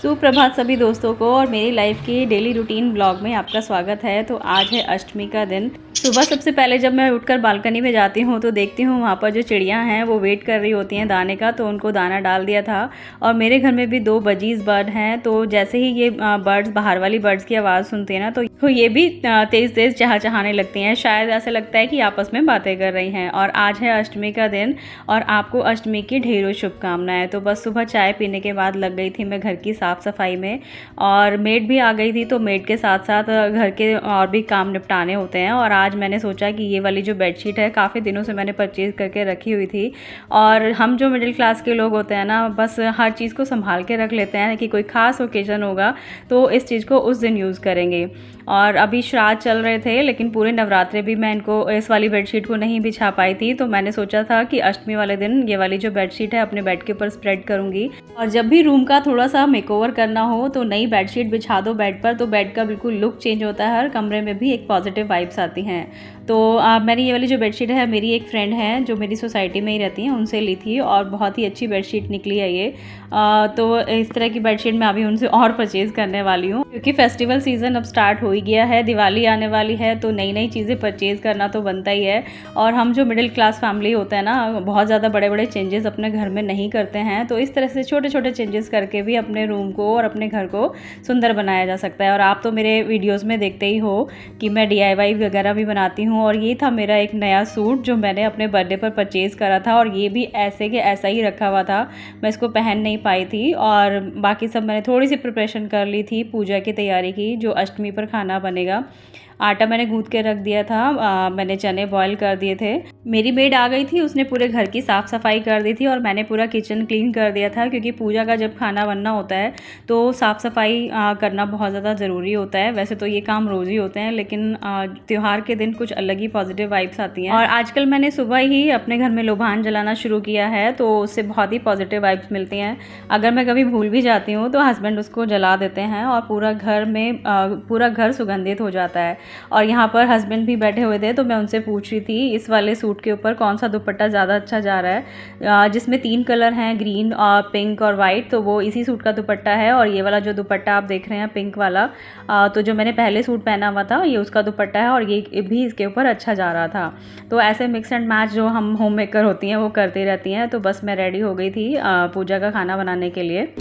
सुप्रभात सभी दोस्तों को और मेरी लाइफ की डेली रूटीन ब्लॉग में आपका स्वागत है। तो आज है अष्टमी का दिन। सुबह सबसे पहले जब मैं उठकर बालकनी में जाती हूँ तो देखती हूँ वहाँ पर जो चिड़ियाँ हैं वो वेट कर रही होती हैं दाने का, तो उनको दाना डाल दिया था। और मेरे घर में भी 2 बजीज़ बर्ड हैं, तो जैसे ही ये बर्ड्स बाहर वाली बर्ड्स की आवाज़ सुनती हैं ना तो ये भी तेज़ तेज़ चहचहाने लगती हैं। शायद ऐसा लगता है कि आपस में बातें कर रही हैं। और आज है अष्टमी का दिन और आपको अष्टमी की ढेरों शुभकामनाएं। तो बस सुबह चाय पीने के बाद लग गई थी मैं घर की साफ़ सफाई में, और मेड भी आ गई थी, तो मेड के साथ साथ घर के और भी काम निपटाने होते हैं। और आज मैंने सोचा कि ये वाली जो बेडशीट है काफ़ी दिनों से मैंने परचेज़ करके रखी हुई थी, और हम जो मिडिल क्लास के लोग होते हैं ना बस हर चीज़ को संभाल के रख लेते हैं कि कोई ख़ास ओकेज़न होगा तो इस चीज़ को उस दिन यूज़ करेंगे। और अभी श्राद्ध चल रहे थे लेकिन पूरे नवरात्रे भी मैं इनको इस वाली बेडशीट को नहीं बिछा पाई थी, तो मैंने सोचा था कि अष्टमी वाले दिन ये वाली जो बेडशीट है अपने बेड के ऊपर स्प्रेड करूँगी। और जब भी रूम का थोड़ा सा मेकओवर करना हो तो नई बेडशीट बिछा दो बेड पर, तो बेड का बिल्कुल लुक चेंज होता है, हर कमरे में भी एक पॉजिटिव वाइब्स आती हैं। तो मैंने ये वाली जो बेडशीट है मेरी एक फ्रेंड है जो मेरी सोसाइटी में ही रहती हैं उनसे ली थी, और बहुत ही अच्छी बेडशीट निकली है ये। तो इस तरह की बेडशीट मैं अभी उनसे और परचेज़ करने वाली हूँ, क्योंकि फेस्टिवल सीज़न अब स्टार्ट हो ही गया है, दिवाली आने वाली है, तो नई नई चीज़ें परचेज़ करना तो बनता ही है। और हम जो मिडिल क्लास फैमिली होते हैं ना बहुत ज़्यादा बड़े बड़े चेंजेस अपने घर में नहीं करते हैं, तो इस तरह से छोटे छोटे चेंजेस करके भी अपने रूम को और अपने घर को सुंदर बनाया जा सकता है। और आप तो मेरे वीडियोज़ में देखते ही हो कि मैं DIY वगैरह भी बनाती हूँ, और ये था मेरा एक नया सूट जो मैंने अपने बर्थडे पर परचेज़ करा था, और ये भी ऐसे के ऐसा ही रखा हुआ था, मैं इसको पहन नहीं पाई थी। और बाकी सब मैंने थोड़ी सी प्रिपरेशन कर ली थी पूजा की तैयारी की, जो अष्टमी पर खाना बनेगा। आटा मैंने गूँथ के रख दिया था, मैंने चने बॉईल कर दिए थे। मेरी मेड आ गई थी, उसने पूरे घर की साफ़ सफाई कर दी थी, और मैंने पूरा किचन क्लीन कर दिया था, क्योंकि पूजा का जब खाना बनना होता है तो साफ़ सफाई करना बहुत ज़्यादा ज़रूरी होता है। वैसे तो ये काम रोज़ ही होते हैं, लेकिन त्यौहार के दिन कुछ अलग ही पॉजिटिव वाइब्स आती हैं। और आजकल मैंने सुबह ही अपने घर में लोबान जलाना शुरू किया है, तो उससे बहुत ही पॉजिटिव वाइब्स मिलती हैं। अगर मैं कभी भूल भी जाती हूँ तो हस्बैंड उसको जला देते हैं और पूरा घर सुगंधित हो जाता है। और यहाँ पर हस्बैंड भी बैठे हुए थे, तो मैं उनसे पूछ रही थी इस वाले सूट के ऊपर कौन सा दुपट्टा ज़्यादा अच्छा जा रहा है, जिसमें 3 कलर हैं, ग्रीन और पिंक और वाइट, तो वो इसी सूट का दुपट्टा है। और ये वाला जो दुपट्टा आप देख रहे हैं पिंक वाला, तो जो मैंने पहले सूट पहना हुआ था ये उसका दुपट्टा है, और ये भी इसके ऊपर अच्छा जा रहा था। तो ऐसे मिक्स एंड मैच जो हम होम मेकर होती हैं वो करती रहती हैं। तो बस मैं रेडी हो गई थी पूजा का खाना बनाने के लिए।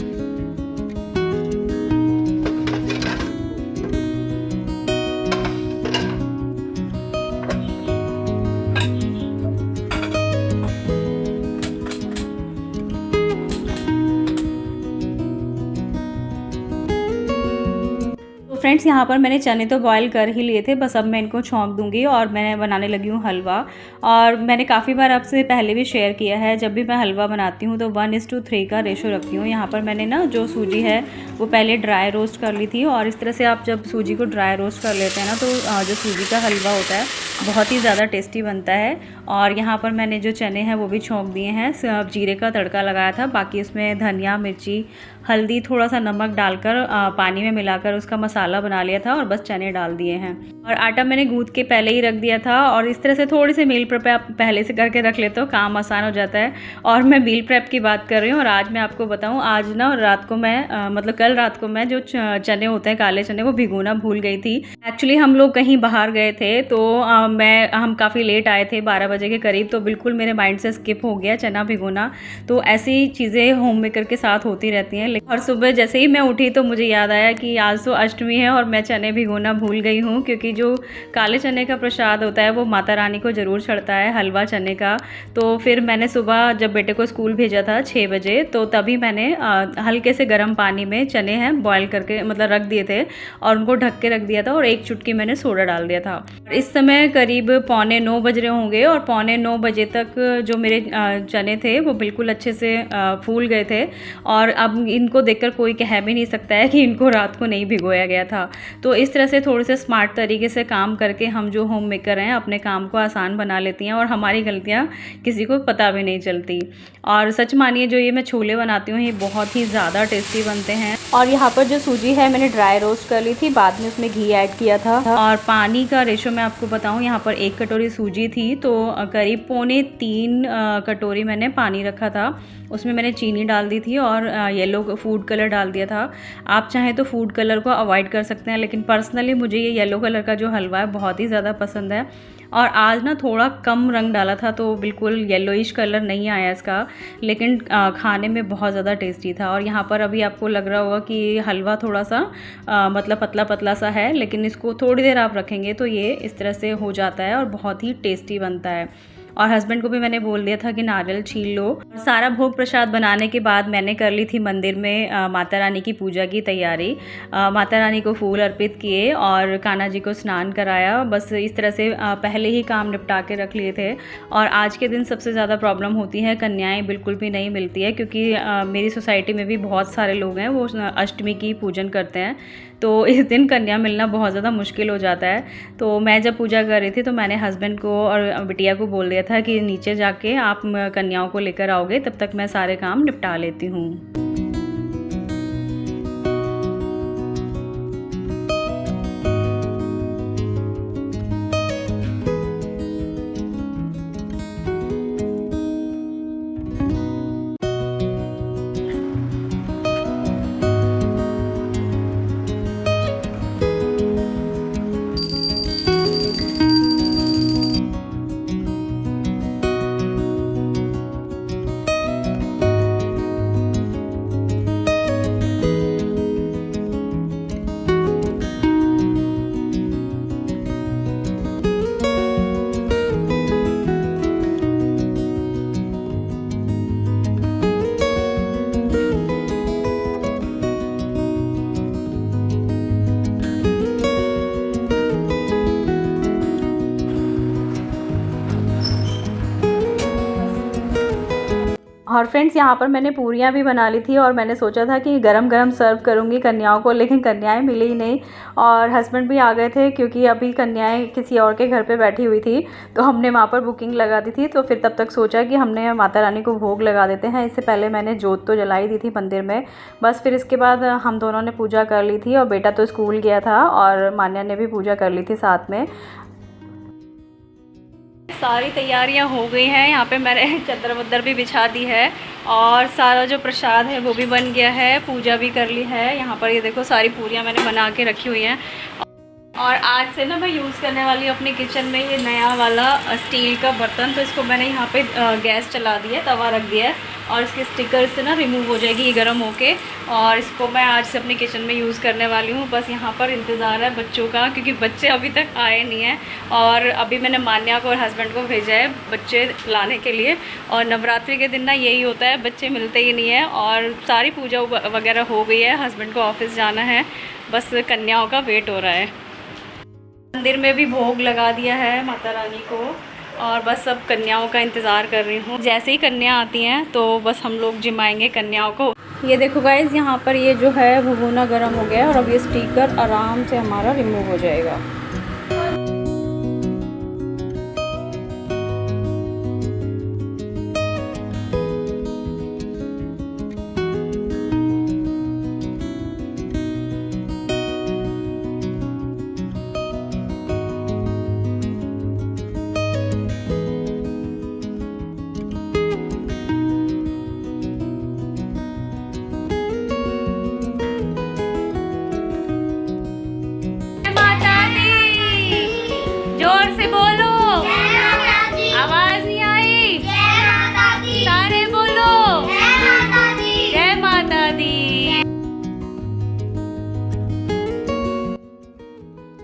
फ्रेंड्स, यहाँ पर मैंने चने तो बॉईल कर ही लिए थे, बस अब मैं इनको छौंक दूंगी और मैं बनाने लगी हूँ हलवा। और मैंने काफ़ी बार आपसे पहले भी शेयर किया है, जब भी मैं हलवा बनाती हूँ तो 1:3 का रेशो रखती हूँ। यहाँ पर मैंने ना जो सूजी है वो पहले ड्राई रोस्ट कर ली थी, और इस तरह से आप जब सूजी को ड्राई रोस्ट कर लेते हैं ना तो जो सूजी का हलवा होता है बहुत ही ज़्यादा टेस्टी बनता है। और यहाँ पर मैंने जो चने हैं वो भी छौंक दिए हैं, जीरे का तड़का लगाया था, बाकी उसमें धनिया, मिर्ची, हल्दी, थोड़ा सा नमक डालकर पानी में मिलाकर उसका मसाला बना लिया था, और बस चने डाल दिए हैं। और आटा मैंने गूँथ के पहले ही रख दिया था, और इस तरह से थोड़ी सी मील प्रेप आप पहले से करके रख लेते हो, काम आसान हो जाता है। और मैं मील प्रेप की बात कर रही हूँ, और आज मैं आपको बताऊँ, आज ना रात को मैं मतलब कल रात को मैं जो चने होते हैं काले चने वो भिगोना भूल गई थी। एक्चुअली हम लोग कहीं बाहर गए थे, तो हम काफ़ी लेट आए थे 12 बजे के करीब, तो बिल्कुल मेरे माइंड से स्किप हो गया चना भिगोना। तो ऐसी चीज़ें होम मेकर के साथ होती रहती हैं। और सुबह जैसे ही मैं उठी तो मुझे याद आया कि आज तो अष्टमी है और मैं चने भिगोना भूल गई हूँ, क्योंकि जो काले चने का प्रसाद होता है वो माता रानी को ज़रूर चढ़ता है, हलवा चने का। तो फिर मैंने सुबह जब बेटे को स्कूल भेजा था 6 बजे, तो तभी मैंने हल्के से गर्म पानी में चने हैं बॉयल करके मतलब रख दिए थे, और उनको ढक के रख दिया था, और 1 चुटकी मैंने सोडा डाल दिया था। इस समय करीब 8:45 बज रहे होंगे, और 8:45 बजे तक जो मेरे चने थे वो बिल्कुल अच्छे से फूल गए थे। और अब इनको देखकर कोई कह भी नहीं सकता है कि इनको रात को नहीं भिगोया गया था। तो इस तरह से थोड़े से स्मार्ट तरीके से काम करके हम जो होम मेकर हैं अपने काम को आसान बना लेती हैं, और हमारी गलतियां किसी को पता भी नहीं चलती। और सच मानिए जो ये मैं छोले बनाती हूँ ये बहुत ही ज़्यादा टेस्टी बनते हैं। और यहाँ पर जो सूजी है मैंने ड्राई रोस्ट कर ली थी, बाद में उसमें घी ऐड किया था। और पानी का रेशो मैं आपको बताऊँ, यहाँ पर 1 कटोरी सूजी थी तो करीब 2.25 कटोरी मैंने पानी रखा था। उसमें मैंने चीनी डाल दी थी और येलो फूड कलर डाल दिया था। आप चाहें तो फूड कलर को अवॉइड कर सकते हैं, लेकिन पर्सनली मुझे ये येलो कलर का जो हलवा है बहुत ही ज़्यादा पसंद है। और आज ना थोड़ा कम रंग डाला था तो बिल्कुल येलोइश कलर नहीं आया इसका, लेकिन खाने में बहुत ज़्यादा टेस्टी था। और यहाँ पर अभी आपको लग रहा होगा कि हलवा थोड़ा सा मतलब पतला पतला सा है, लेकिन इसको थोड़ी देर आप रखेंगे तो ये इस तरह से हो जाता है और बहुत ही टेस्टी बनता है। और हस्बैंड को भी मैंने बोल दिया था कि नारियल छील लो। सारा भोग प्रसाद बनाने के बाद मैंने कर ली थी मंदिर में माता रानी की पूजा की तैयारी। माता रानी को फूल अर्पित किए और कान्हा जी को स्नान कराया। बस इस तरह से पहले ही काम निपटा के रख लिए थे। और आज के दिन सबसे ज़्यादा प्रॉब्लम होती है, कन्याएं बिल्कुल भी नहीं मिलती है, क्योंकि मेरी सोसाइटी में भी बहुत सारे लोग हैं वो अष्टमी की पूजन करते हैं, तो इस दिन कन्या मिलना बहुत ज़्यादा मुश्किल हो जाता है। तो मैं जब पूजा कर रही थी तो मैंने हस्बैंड को और बिटिया को बोल दिया था कि नीचे जाके आप कन्याओं को लेकर आओगे, तब तक मैं सारे काम निपटा लेती हूँ। और फ्रेंड्स यहाँ पर मैंने पूरियाँ भी बना ली थी और मैंने सोचा था कि गरम गरम सर्व करूँगी कन्याओं को, लेकिन कन्याएं मिली ही नहीं। और हस्बैंड भी आ गए थे क्योंकि अभी कन्याएं किसी और के घर पे बैठी हुई थी, तो हमने वहाँ पर बुकिंग लगा दी थी। तो फिर तब तक सोचा कि हमने माता रानी को भोग लगा देते हैं। इससे पहले मैंने जोत तो जलाई दी थी मंदिर में। बस फिर इसके बाद हम दोनों ने पूजा कर ली थी और बेटा तो स्कूल गया था और मान्या ने भी पूजा कर ली थी साथ में। सारी तैयारियां हो गई हैं। यहाँ पे मैंने चद्दर वद्दर भी बिछा दी है और सारा जो प्रसाद है वो भी बन गया है, पूजा भी कर ली है। यहाँ पर ये देखो सारी पूरियाँ मैंने बना के रखी हुई हैं। और आज से ना मैं यूज़ करने वाली हूँ अपने किचन में ये नया वाला स्टील का बर्तन। तो इसको मैंने यहाँ पे गैस चला दिया है, तवा रख दिया है और इसके स्टिकर से ना रिमूव हो जाएगी ये गर्म होके। और इसको मैं आज से अपने किचन में यूज़ करने वाली हूँ। बस यहाँ पर इंतज़ार है बच्चों का, क्योंकि बच्चे अभी तक आए नहीं हैं। और अभी मैंने मान्या को और हस्बैंड को भेजा है बच्चे लाने के लिए। और नवरात्रि के दिन ना यही होता है, बच्चे मिलते ही नहीं हैं। और सारी पूजा वगैरह हो गई है, हस्बैंड को ऑफिस जाना है, बस कन्याओं का वेट हो रहा है। मंदिर में भी भोग लगा दिया है माता रानी को और बस अब कन्याओं का इंतज़ार कर रही हूँ। जैसे ही कन्या आती हैं तो बस हम लोग जिमाएंगे कन्याओं को। ये देखो गाइस, यहाँ पर ये जो है भगोना गर्म हो गया है और अब ये स्टिकर आराम से हमारा रिमूव हो जाएगा।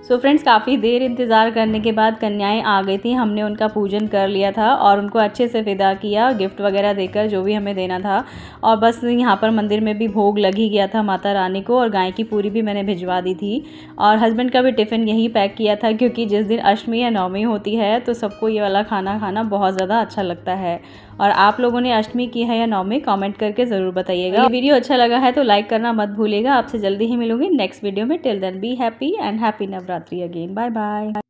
सो फ्रेंड्स, काफ़ी देर इंतज़ार करने के बाद कन्याएं आ गई थी। हमने उनका पूजन कर लिया था और उनको अच्छे से विदा किया, गिफ्ट वगैरह देकर जो भी हमें देना था। और बस यहाँ पर मंदिर में भी भोग लग ही गया था माता रानी को और गाय की पूरी भी मैंने भिजवा दी थी। और हस्बैंड का भी टिफ़िन यहीं पैक किया था, क्योंकि जिस दिन अष्टमी या नवमी होती है तो सबको ये वाला खाना खाना बहुत ज़्यादा अच्छा लगता है। और आप लोगों ने अष्टमी की है या नवमी, कमेंट करके ज़रूर बताइएगा। ये वीडियो अच्छा लगा है तो लाइक करना मत भूलिएगा। आपसे जल्दी ही मिलूंगी नेक्स्ट वीडियो में। Till then be happy and happy Navratri again. Bye bye.